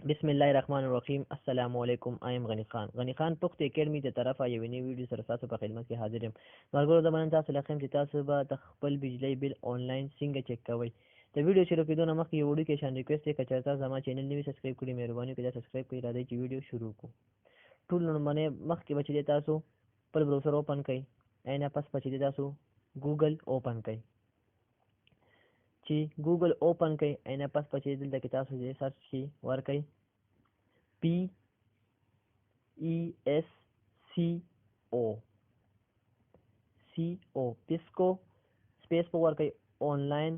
बिस्मिल्लाहिर्रहमानिर्रहीम अस्सलाम वालेकुम आयम غنی خان پخت اکیډمي ته طرفه یو نی ویډیو سره تاسو په خدمت کې حاضر یم. مرګورو د باندې تاسو لخم چې تاسو به د خپل بجلی بل آنلاین څنګه چک کوئ. د ویډیو شروع کېدو نه مخکې یو وړوکی شان ریکوست دی، که چېرته زما چینل نوی سبسکرایب کړئ مهرباني وکړئ سبسکرایب کړئ. راځئ چې ویډیو شروع کړو. ټول لومړی مخکې به چې تاسو خپل براوزر اوپن کړئ، اینه پس به چې تاسو ګوګل اوپن کړئ. چې ګوګل اوپن کړئ اینه پس به چې دلته کې تاسو دې سرچ کې ورکړئ PESCO پیسکو سپیس په ورکړئ آنلاین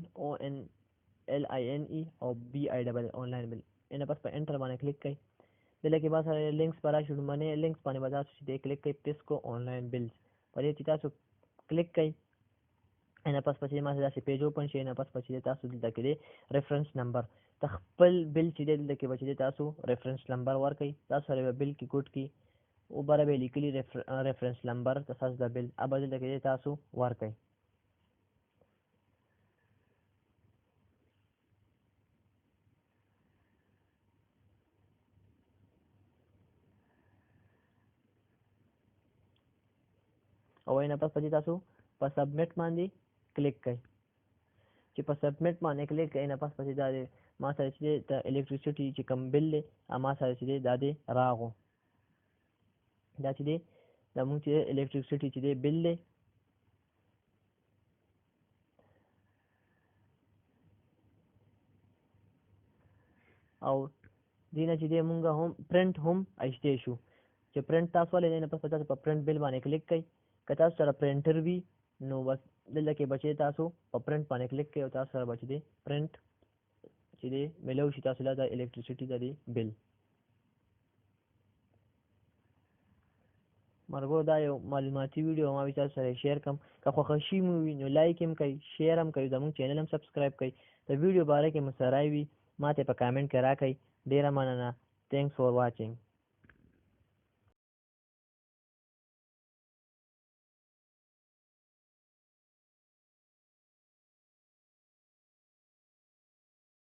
ONLINE او BILL آنلاین بل اینه پس په انټر باندې کلیک کړئ. دلته کې به سره لینکس پر راشي، لومړنی لینکس باندې به تاسو چې کلیک کړئ پیسکو آنلاین بلز په دې چې تاسو کلیک کړئ اینه پس پچې ما داسې پیج اوپن شي. اینه پس پچې تاسو دلته کې ریفرنس نمبر د خپل بل چې دلته کې بچې تاسو ریفرنس نمبر ورکړئ. تاسو سره بل کې کوډ کې او بره به لیکلي ریفرنس نمبر تاسو د بل اب دلته کې تاسو ورکړئ. او اینه پس پچې تاسو په سبمټ باندې کلیک کړئ. چې په سبمټ باندې کلیک کړئ نه پس پچې دا ما سره چې د الیکټریسټي چې کوم بل دی ما سره چې دا دی راغو، دا چې دی دا مونږ چې الیکټریسټي چې دی بل دی او دینه چې دی مونږ هم پرنٹ هم ایشته شو. چې پرنٹ تاسو ولې نه پس تاسو په پرنٹ بل باندې کلیک کړئ. که تاسو سره پرنټر وي نو بس دلته کې بچې تاسو په پرنٹ باندې کلیک کړئ او تاسو سره بچې دی پرنٹ چې دی ملو شي تاسو له د الیکټریسټي د بل. مرګو دا یو معلوماتي ویډیو ما تاسو سره شیر کوم. که خوښ مو وي نو لایک هم کړئ، شیر هم کړئ، زموږ چینل هم سبسکرایب کړئ. د ویډیو باره کې مسرای وي ماته په کامنټ کې راکړئ. ډیره مننه. تھینکس فار واچینګ.